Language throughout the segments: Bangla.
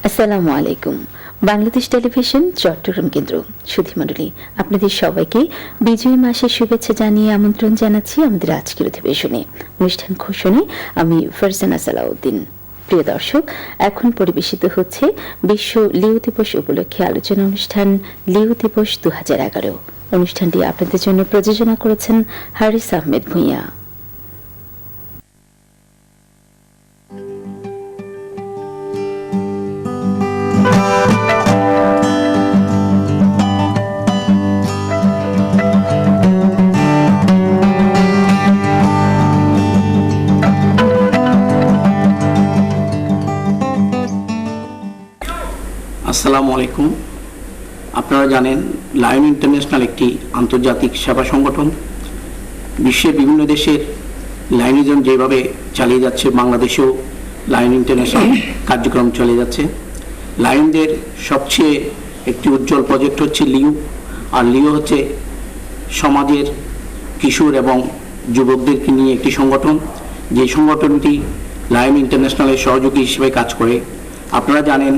আসসালামু আলাইকুম। বাংলাদেশ টেলিভিশন চট্টগ্রাম কেন্দ্র সুধীমণ্ডলী, আপনাদের সবাইকে বিজয়ী মাসের শুভেচ্ছা জানিয়ে আমন্ত্রণ জানাচ্ছি আমাদের আজকের অধিবেশনে। অনুষ্ঠান ঘোষণে আমি ফারজানা সালাউদ্দিন। প্রিয় দর্শক, এখন পরিবেশিত হচ্ছে বিশ্ব লিও দিবস উপলক্ষে আলোচনা অনুষ্ঠান লিও দিবস 2011। অনুষ্ঠানটি আপনাদের জন্য প্রযোজনা করেছেন হারিস আহমেদ ভূঁইয়া। আসসালামু আলাইকুম। আপনারা জানেন লায়ন ইন্টারন্যাশনাল একটি আন্তর্জাতিক সেবা সংগঠন। বিশ্বের বিভিন্ন দেশের লায়নিজম যেভাবে চালিয়ে যাচ্ছে, বাংলাদেশেও লায়ন ইন্টারন্যাশনাল কার্যক্রম চলে যাচ্ছে। লায়নদের সবচেয়ে একটি উজ্জ্বল প্রজেক্ট হচ্ছে লিও। আর লিও হচ্ছে সমাজের কিশোর এবং যুবকদেরকে নিয়ে একটি সংগঠন, যে সংগঠনটি লায়ন ইন্টারন্যাশনালের সহযোগী হিসেবে কাজ করে। আপনারা জানেন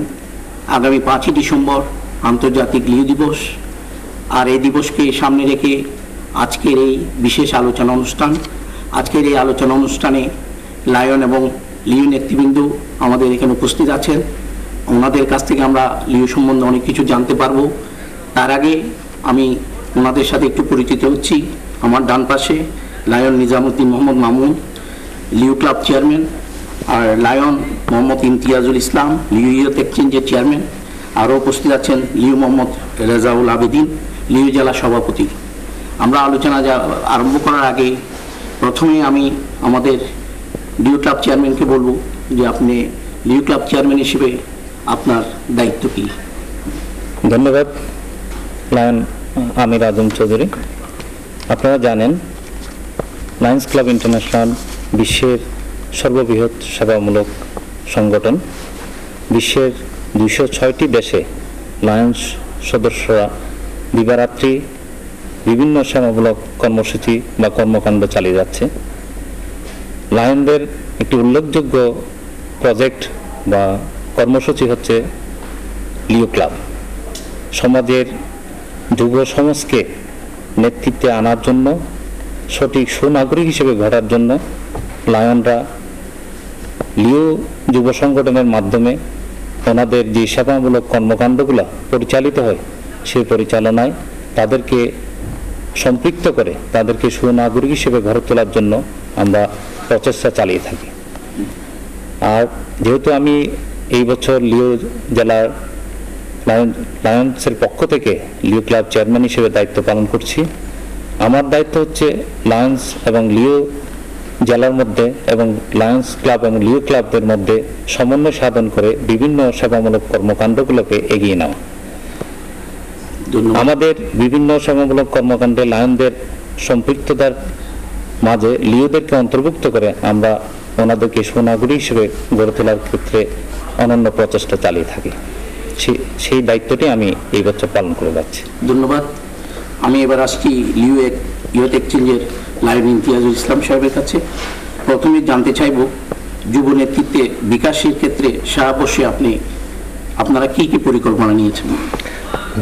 আগামী 5ই ডিসেম্বর আন্তর্জাতিক লিও দিবস। আর এই দিবসকে সামনে রেখে আজকের এই বিশেষ আলোচনা অনুষ্ঠান। আজকের এই আলোচনা অনুষ্ঠানে লায়ন এবং লিও নেতৃবৃন্দ আমাদের এখানে উপস্থিত আছেন। ওনাদের কাছ থেকে আমরা লিও সম্বন্ধে অনেক কিছু জানতে পারবো। তার আগে আমি ওনাদের সাথে একটু পরিচিত হচ্ছি। আমার ডান পাশে লায়ন নিজামুদ্দিন মোহাম্মদ মামুন, লিও ক্লাব চেয়ারম্যান। আর লায়ন মোহাম্মদ ইমতিয়াজুল ইসলাম, লিও ইয়ুথ এক্সচেঞ্জের চেয়ারম্যান। আরও উপস্থিত আছেন লিও মোহাম্মদ রেজাউল আবেদিন, লিও জেলা সভাপতি। আমরা আলোচনা আরম্ভ করার আগে প্রথমে আমি আমাদের লিও ক্লাব চেয়ারম্যানকে বলবো যে আপনি লিও ক্লাব চেয়ারম্যান হিসেবে আপনার দায়িত্ব কী? ধন্যবাদ লায়ন আমির আজম চৌধুরী। আপনারা জানেন লায়ন্স ক্লাব ইন্টারন্যাশনাল বিশ্বের সর্ববৃহৎ সেবামূলক সংগঠন। বিশ্বের 206টি দেশে লায়ন্স সদস্যরা দিবারাত্রি বিভিন্ন সেবামূলক কর্মসূচি বা কর্মকাণ্ড চালিয়ে যাচ্ছে। লায়নদের একটি উল্লেখযোগ্য প্রজেক্ট বা কর্মসূচি হচ্ছে লিও ক্লাব। সমাজের যুব সমাজকে নেতৃত্বে আনার জন্য, সঠিক সুনাগরিক হিসেবে গড়ার জন্য লায়নরা লিও যুব সংগঠনের মাধ্যমে ওনাদের যে সেবামূলক কর্মকাণ্ডগুলো পরিচালিত হয় সেই পরিচালনায় তাদেরকে সম্পৃক্ত করে তাদেরকে সুনাগরিক হিসেবে গড়ে তোলার জন্য আমরা প্রচেষ্টা চালিয়ে থাকি। আর যেহেতু আমি এই বছর লিও জেলার লায়ন্সের পক্ষ থেকে লিও ক্লাব চেয়ারম্যান হিসেবে দায়িত্ব পালন করছি, আমার দায়িত্ব হচ্ছে লায়ন্স এবং লিও জেলার মধ্যে এবং লায়ন্স ক্লাব এবং লিও ক্লাবদের মধ্যে সমন্বয় সাধন করে বিভিন্ন সেবামূলক কর্মকাণ্ডগুলোকে এগিয়ে নেওয়া। আমাদের বিভিন্ন সেবামূলক কর্মকাণ্ডে লায়নদের সম্পৃক্ততার মাঝে লিওদেরকে অন্তর্ভুক্ত করে আমরা ওনাদেরকে সুনাগরিক হিসেবে গড়ে তোলার ক্ষেত্রে অনন্য প্রচেষ্টা চালিয়ে থাকি। সেই দায়িত্বটি আমি এই বছর পালন করে যাচ্ছি। ধন্যবাদ। আমি এবার আসছি লিও ইয়ুথ এক্সচেঞ্জের লায়ন ইমতিয়াজুল ইসলাম সাহেবের কাছে। প্রথমে জানতে চাইব যুব নেতৃত্বে বিকাশের ক্ষেত্রে সারাবর্ষে আপনারা কি কি পরিকল্পনা নিয়েছেন?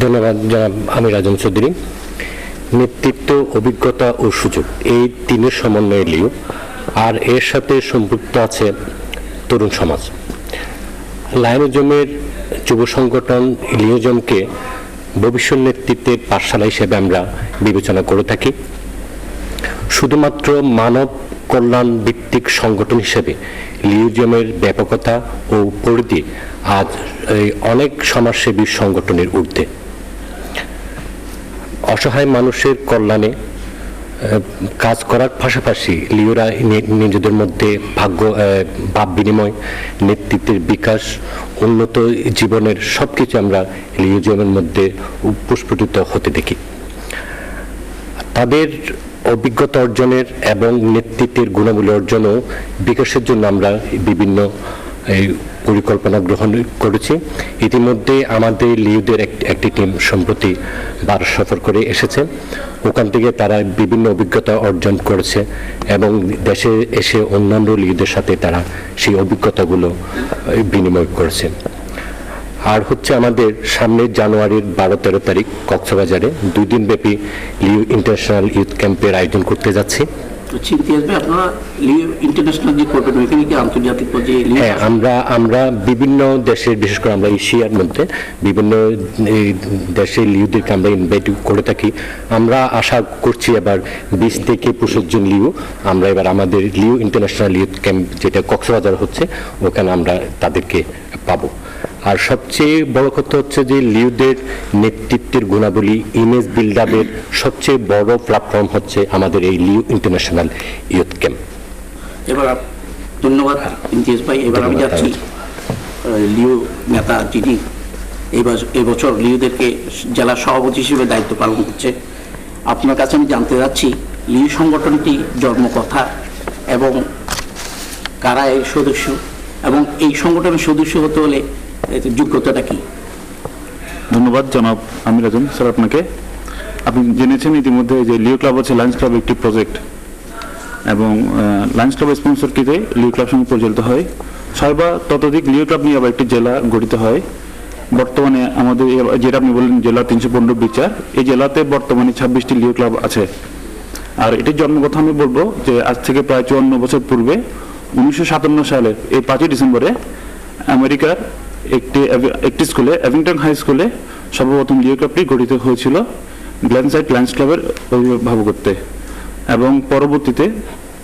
ধন্যবাদ জনাব আমির আজম চৌধুরী। নেতৃত্ব, অভিজ্ঞতা ও সুযোগ, এই তিনের সমন্বয়ে লিও। আর এর সাথে সম্পৃক্ত আছে তরুণ সমাজ। লায়নিজমের যুব সংগঠন লিওজমকে ভবিষ্যৎ নেতৃত্বের পাঠশালা হিসেবে আমরা বিবেচনা করে থাকি। শুধুমাত্র মানব কল্যাণ ভিত্তিক সংগঠন হিসেবে লিওজমের ব্যাপকতা ও পরিধি আজ অনেক সমাজসেবী সংগঠনের ঊর্ধ্বে। অসহায় মানুষের কল্যাণে কাজ করার পাশাপাশি লিওরা নিজেদের মধ্যে ভাব বিনিময়, নেতৃত্বের বিকাশ, উন্নত জীবনের সবকিছু আমরা লিওজমের মধ্যে প্রস্ফুটিত হতে দেখি। তাদের অভিজ্ঞতা অর্জনের এবং নেতৃত্বের গুণাবলী অর্জন ও বিকাশের জন্য আমরা বিভিন্ন পরিকল্পনা গ্রহণ করেছি। ইতিমধ্যে আমাদের লিওদের একটি টিম সম্প্রতি ভারত সফর করে এসেছে। ওখান থেকে তারা বিভিন্ন অভিজ্ঞতা অর্জন করেছে এবং দেশে এসে অন্যান্য লিওদের সাথে তারা সেই অভিজ্ঞতাগুলো বিনিময় করেছে। আর হচ্ছে আমাদের সামনের জানুয়ারির 12-13 তারিখ কক্সবাজারে 2 দিন ব্যাপী লিও ইন্টারন্যাশনাল ইউথ ক্যাম্পের আয়োজন করতে যাচ্ছি। চিন্তা আসবে আপনারা লিও ইন্টারন্যাশনাল যে করবেন ওইখানে কি আন্তর্জাতিক পর্যায়ে লিও হ্যাঁ, আমরা বিভিন্ন দেশের, বিশেষ করে আমরা এশিয়ার মধ্যে বিভিন্ন দেশের লিওদেরকে আমরা ইনভাইট করে থাকি। আমরা আশা করছি এবার 20 থেকে 25 জন লিও আমরা এবার আমাদের লিও ইন্টারন্যাশনাল ইউথ ক্যাম্প যেটা কক্সবাজার হচ্ছে ওখানে আমরা তাদেরকে পাবো। আর সবচেয়ে বড় কথা হচ্ছে যে লিওদের নেতৃত্বের গুণাবলী, ইমেজ বিল্ড আপের সবচেয়ে বড় প্ল্যাটফর্ম হচ্ছে আমাদের এই লিও ইন্টারন্যাশনাল ইউথ ক্যাম্প। এবার ধন্যবাদ ইমতিয়াজ ভাই। এবার আমি যাচ্ছি লিও নেতা যিনি এবছর লিওদেরকে জেলা সভাপতি হিসেবে দায়িত্ব পালন করছে, আপনার কাছে আমি জানতে চাচ্ছি লিও সংগঠনটি জন্মকথা এবং কারা এর সদস্য এবং এই সংগঠনের সদস্য হতে হলে যোগ্যতাটা কি? ধন্যবাদ জনাব আমির আজম স্যার আপনাকে। আপনি জেনেছেন ইতিমধ্যে যে লিও ক্লাব হচ্ছে লায়ন্স ক্লাব একটি প্রজেক্ট এবং লায়ন্স ক্লাব স্পন্সরকৃতে লিও ক্লাব সঙ্গে পরিচালিত হয়। সর্বা ততোধিক লিও ক্লাব নিয়ে আবার একটি জেলা গঠিত হয়। বর্তমানে আমাদের যেটা আপনি বললেন জেলা 315 বিচার, এই জেলাতে বর্তমানে 26টি লিও ক্লাব আছে। আর এটির জন্মকথা আমি বলবো যে আজ থেকে প্রায় 54 বছর পূর্বে 1957 সালের এই 5 ডিসেম্বরে আমেরিকার একটি স্কুলে, এভিংটন হাই স্কুলে সর্বপ্রথম লিও ক্লাবটি গঠিত হয়েছিল গ্ল্যানসাইড লায়ন্স ক্লাবের অভিভাবকত্বে এবং পরবর্তীতে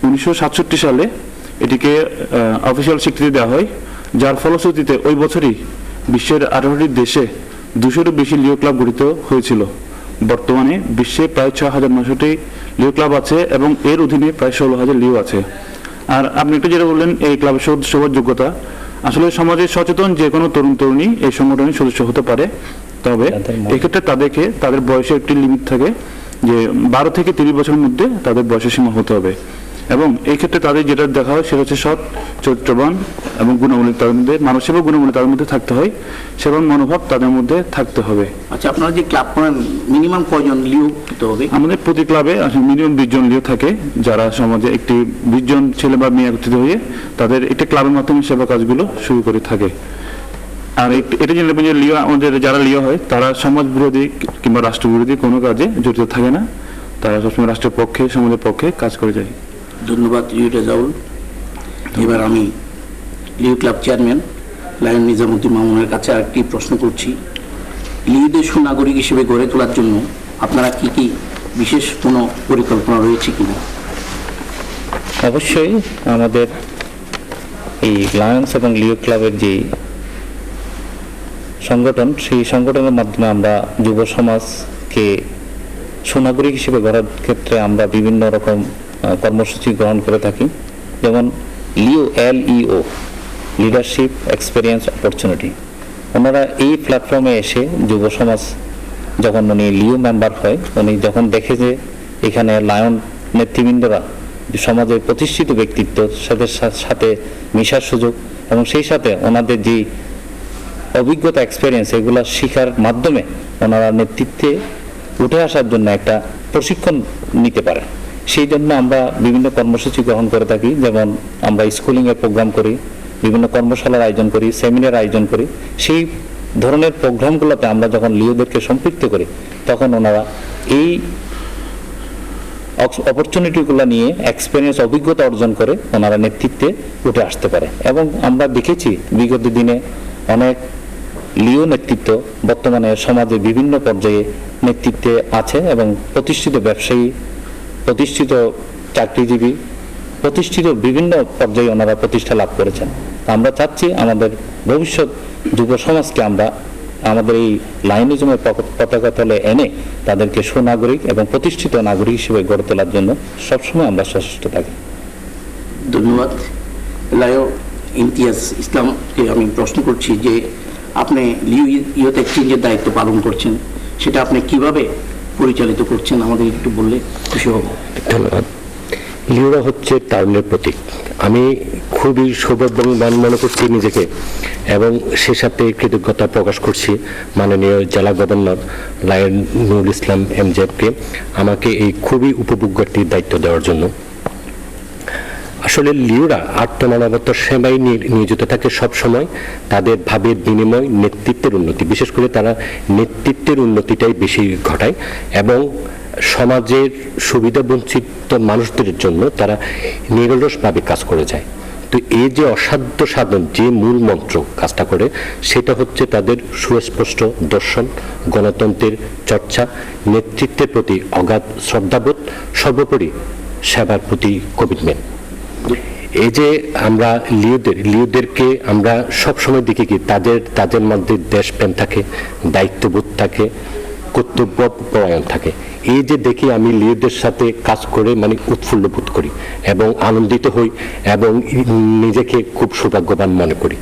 1967 সালে এটিকে অফিসিয়াল স্বীকৃতি দেওয়া হয়, যার ফলশ্রুতিতে ওই বছরই বিশ্বের 18টি দেশে 200-এরও বেশি লিও ক্লাব গঠিত হয়েছিল। বর্তমানে বিশ্বে প্রায় 6,900টি লিও ক্লাব আছে এবং এর অধীনে প্রায় 16,000 লিও আছে। আর আপনি একটু যেটা বললেন এই ক্লাবের সদস্য হওয়ার যোগ্যতা, আসলে সমাজে সচেতন যে কোনো তরুণ তরুণী এই সংগঠনের সদস্য হতে পারে, তবে এক্ষেত্রে তাদের বয়সের একটি লিমিট থাকে যে 12 থেকে 30 বছরের মধ্যে তাদের বয়সের সীমা হতে হবে এবং এই ক্ষেত্রে তাদের যেটা দেখা হয় সেটা হচ্ছে সৎ, চরিত্রবান এবং গুণাবলী তাদের মধ্যে, মানব সেবা গুণাবলী তাদের মধ্যে থাকতে হয়, সেবা মনোভাব তাদের মধ্যে থাকতে হবে। আচ্ছা, আপনারা যে ক্লাব করেন মিনিমাম কয়জন লিও হতে হবে? আমাদের প্রতি ক্লাবে মিনিমাম 20 জন লিও থাকে, যারা সমাজে একটি 20 জন ছেলে বা মেয়ে একত্রিত হয়ে তাদের একটি ক্লাবের মাধ্যমে সেবা কাজগুলো শুরু করে থাকে। আর এটা জেনে নেবেন যে লিও, আমাদের যারা লিও হয় তারা সমাজ বিরোধী কিংবা রাষ্ট্র বিরোধী কোনো কাজে জড়িত থাকে না, তারা সবসময় রাষ্ট্রের পক্ষে, সমাজের পক্ষে কাজ করে যায়। ধন্যবাদ লিও রেজাউল। এবার আমি লিও ক্লাব চেয়ারম্যান লায়ন নিজামুদ্দিন মামুনের কাছে আরেকটি প্রশ্ন করছি। লিওদের সুনাগরিক হিসেবে গড়ে তোলার জন্য আপনারা কি কি বিশেষ কোনো পরিকল্পনা রয়েছে কিনা? অবশ্যই আমাদের এই লায়ন্স এবং লিও ক্লাবের যে সংগঠন, সেই সংগঠনের মাধ্যমে আমরা যুব সমাজকে সুনাগরিক হিসেবে গড়ার ক্ষেত্রে আমরা বিভিন্ন রকম কর্মসূচি গ্রহণ করে থাকি। যেমন লিও, LEO, লিডারশিপ এক্সপিরিয়েন্স অপরচুনিটি। ওনারা এই প্ল্যাটফর্মে এসে যুব সমাজ যখন উনি লিও মেম্বার হয়, উনি যখন দেখে যে এখানে লায়ন নেতৃবৃন্দরা সমাজের প্রতিষ্ঠিত ব্যক্তিত্ব সাথে মিশার সুযোগ এবং সেই সাথে ওনাদের যে অভিজ্ঞতা, এক্সপিরিয়েন্স, এগুলো শিখার মাধ্যমে ওনারা নেতৃত্বে উঠে আসার জন্য একটা প্রশিক্ষণ নিতে পারে। সেই জন্য আমরা বিভিন্ন কর্মসূচি গ্রহণ করে থাকি। যেমন আমরা স্কুলিংয়ের প্রোগ্রাম করি, বিভিন্ন কর্মশালার আয়োজন করি, সেমিনার আয়োজন করি। সেই ধরনের প্রোগ্রামগুলোতে আমরা যখন লিওদেরকে সম্পৃক্ত করি তখন ওনারা এই অপরচুনিটিগুলো নিয়ে এক্সপিরিয়েন্স, অভিজ্ঞতা অর্জন করে ওনারা নেতৃত্বে উঠে আসতে পারে। এবং আমরা দেখেছি বিগত দিনে অনেক লিও নেতৃত্ব বর্তমানে সমাজে বিভিন্ন পর্যায়ে নেতৃত্বে আছে এবং প্রতিষ্ঠিত ব্যবসায়ী, প্রতিষ্ঠিত চাকরিজীবী, প্রতিষ্ঠিত বিভিন্ন পর্যায়ে ওনারা প্রতিষ্ঠা লাভ করেছেন। আমরা চাচ্ছি আমাদের ভবিষ্যৎ যুব সমাজকে আমরা আমাদের এই লায়নিজমের পতাকা তলে এনে তাদেরকে সুনাগরিক এবং প্রতিষ্ঠিত নাগরিক হিসেবে গড়ে তোলার জন্য সবসময় আমরা সচেষ্ট থাকি। ধন্যবাদ। লায়ো ইমতিয়াজ ইসলামকে আমি প্রশ্ন করছি যে আপনি লিও ইউথ এক্সচেঞ্জের দায়িত্ব পালন করছেন, সেটা আপনি কিভাবে পরিচালিত করছেন আমাদের একটু বললে খুশি হব। ধন্যবাদ। লিওরা হচ্ছে তারুণ্যের প্রতীক। আমি খুবই সৌভাগ্যবান মনে করছি নিজেকে এবং সে সাথে কৃতজ্ঞতা প্রকাশ করছি মাননীয় জেলা গভর্নর লায়ন নুরুল ইসলাম MJFকে আমাকে এই খুবই উপভোগ্য একটি দায়িত্ব দেওয়ার জন্য। আসলে লিওরা আত্মমানবতার সেবায় নিয়োজিত থাকে সব সময়। তাদের ভাবের বিনিময় নেতৃত্বের উন্নতি, বিশেষ করে তারা নেতৃত্বের উন্নতিটাই বেশি ঘটায় এবং সমাজের সুবিধা বঞ্চিত মানুষদের জন্য তারা নিরলসভাবে কাজ করে যায়। তো এই যে অসাধ্য সাধন যে মূল মন্ত্র কাজটা করে, সেটা হচ্ছে তাদের সুস্পষ্ট দর্শন, গণতন্ত্রের চর্চা, নেতৃত্বের প্রতি অগাধ শ্রদ্ধাবোধ, সর্বোপরি সেবার প্রতি কমিটমেন্ট। এই যে আমরা লিওদেরকে আমরা সবসময় দেখি কি তাদের মধ্যে দেশপ্রেম থাকে, দায়িত্ববোধ থাকে, কর্তব্য পরায়ণ থাকে। এই যে দেখি আমি লিওদের সাথে কাজ করে মানে উৎফুল্ল বোধ করি এবং আনন্দিত হই এবং নিজেকে খুব সৌভাগ্যবান মনে করি।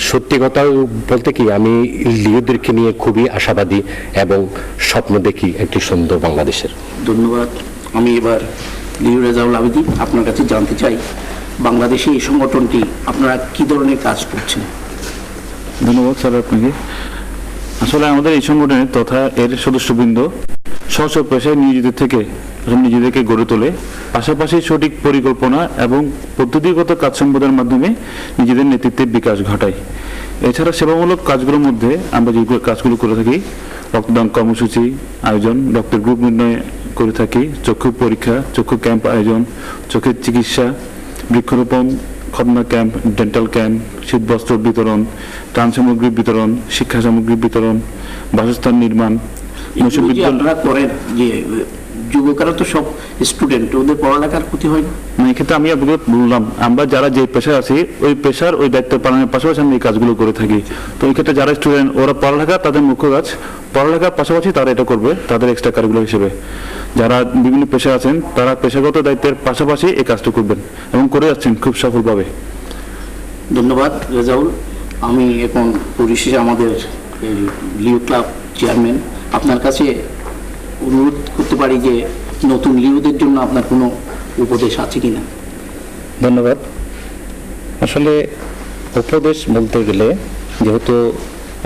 সত্যি কথা বলতে কি, আমি লিওদেরকে নিয়ে খুবই আশাবাদী এবং স্বপ্ন দেখি একটি সুন্দর বাংলাদেশের। ধন্যবাদ। আমি এবার লিও রেজাউল আবেদী আপনার কাছে জানতে চাই, বাংলাদেশে এই সংগঠনটি আপনারা কি ধরনের কাজ করছেন? ধন্যবাদ স্যার আপনাকে। আসলে আমাদের এই সংগঠনে তথা এর সদস্যবৃন্দ স্ব পেশায় নিয়োজিত থেকে নিজেদেরকে গড়ে তোলে, পাশাপাশি সঠিক পরিকল্পনা এবং পদ্ধতিগত কাজ সম্পাদনের মাধ্যমে নিজেদের নেতৃত্বের বিকাশ ঘটায়। এছাড়া সেবামূলক কাজগুলোর মধ্যে আমরা যে কাজগুলো করে থাকি, রক্তদান কর্মসূচি আয়োজন, রক্তের গ্রুপ নির্ণয় করে থাকি, চক্ষু পরীক্ষা, চক্ষু ক্যাম্প আয়োজন, চোখের চিকিৎসা, বৃক্ষরোপণ, খতনা ক্যাম্প, ডেন্টাল ক্যাম্প, শীতবস্ত্র বিতরণ, ত্রাণ সামগ্রী বিতরণ, শিক্ষা সামগ্রী বিতরণ, বাসস্থান নির্মাণ। আপনারা করেন যে যুবকেরা তো সব স্টুডেন্ট, ওদের পড়ালেখার ক্ষতি হয় না? এক্ষেত্রে আমি আপনাকে বললাম, আমরা যারা যে পেশায় আছি ওই পেশার ওই দায়িত্ব পালনের পাশাপাশি আমি এই কাজগুলো করে থাকি। তো এই ক্ষেত্রে যারা স্টুডেন্ট, ওরা পড়ালেখা তাদের মুখ্য কাজ, পড়ালেখার পাশাপাশি তারা এটা করবে তাদের এক্সট্রা কারিকুলার হিসেবে। যারা বিভিন্ন পেশায় আছেন তারা পেশাগত দায়িত্বের পাশাপাশি এই কাজটা করবেন এবং করে যাচ্ছেন খুব সফলভাবে। ধন্যবাদ রেজাউল। আমি এখন পরিশেষে আমাদের লিও ক্লাব চেয়ারম্যান আপনার কাছে অনুরোধ করতে পারি যে নতুন লিওদের জন্য আপনার কোনো উপদেশ আছে কিনা? ধন্যবাদ। আসলে উপদেশ বলতে গেলে, যেহেতু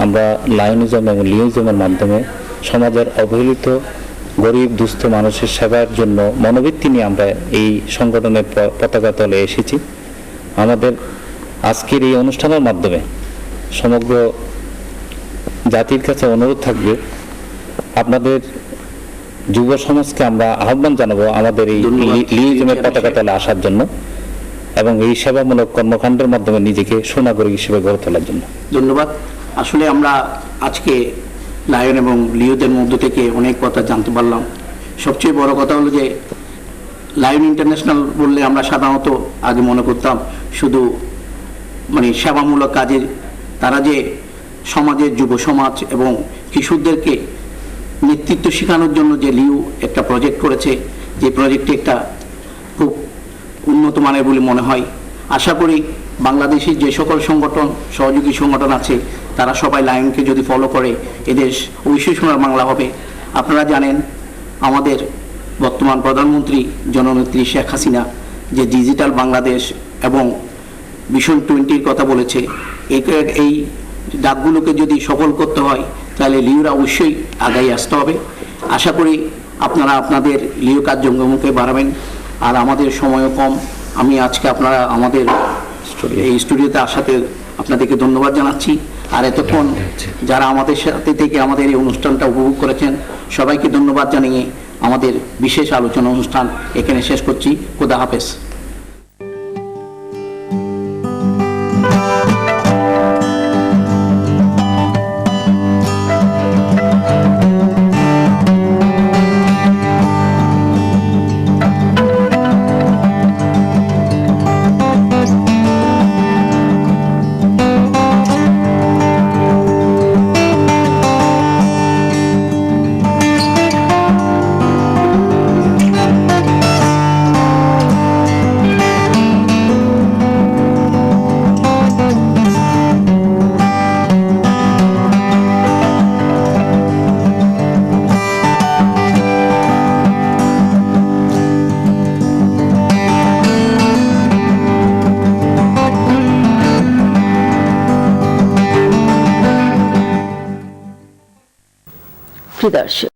আমরা লায়নিজম এবং লিওনিজমের মাধ্যমে সমাজের অবহেলিত গরিব দুস্থ মানুষের সেবার জন্য মনোবৃত্তি নিয়ে আমরা এই সংগঠনের পতাকা তলে এসেছি। আমাদের আজকের এই অনুষ্ঠানের মাধ্যমে সমগ্র জাতির কাছে অনুরোধ থাকবে, আপনাদের যুব সমাজকে আমরা আহ্বান জানাবো আমাদের এই লিওনিজমের পতাকা তলে আসার জন্য এবং এই সেবামূলক কর্মকাণ্ডের মাধ্যমে নিজেকে সুনাগরিক হিসেবে গড়ে তোলার জন্য। ধন্যবাদ। আসলে আমরা আজকে লায়ন এবং লিওদের মধ্য থেকে অনেক কথা জানতে পারলাম। সবচেয়ে বড় কথা হলো যে লায়ন ইন্টারন্যাশনাল বললে আমরা সাধারণত আগে মনে করতাম শুধু মানে সেবামূলক কাজের, তারা যে সমাজের যুব সমাজ এবং কিশোরদেরকে নেতৃত্ব শেখানোর জন্য যে লিও একটা প্রজেক্ট করেছে, যে প্রজেক্টটি একটা খুব উন্নত মানের বলে মনে হয়। আশা করি বাংলাদেশের যে সকল সংগঠন, সহযোগী সংগঠন আছে, তারা সবাই লায়নকে যদি ফলো করে এদেশ অবশ্যই সোনার বাংলা হবে। আপনারা জানেন আমাদের বর্তমান প্রধানমন্ত্রী জননেত্রী শেখ হাসিনা যে ডিজিটাল বাংলাদেশ এবং ভিশন 20-র কথা বলেছে, এই ডাকগুলোকে যদি সফল করতে হয় তাহলে লিওরা অবশ্যই আগাই আসতে হবে। আশা করি আপনারা আপনাদের লিও কার্যক্রমকে বাড়াবেন। আর আমাদের সময়ও কম, আমি আজকে আপনারা আমাদের এই স্টুডিওতে আসাতে আপনাদেরকে ধন্যবাদ জানাচ্ছি। আর এতক্ষণ যারা আমাদের সাথে থেকে আমাদের এই অনুষ্ঠানটা উপভোগ করেছেন সবাইকে ধন্যবাদ জানিয়ে আমাদের বিশেষ আলোচনা অনুষ্ঠান এখানে শেষ করছি। খোদা হাফেজ। প্রিয় দর্শক,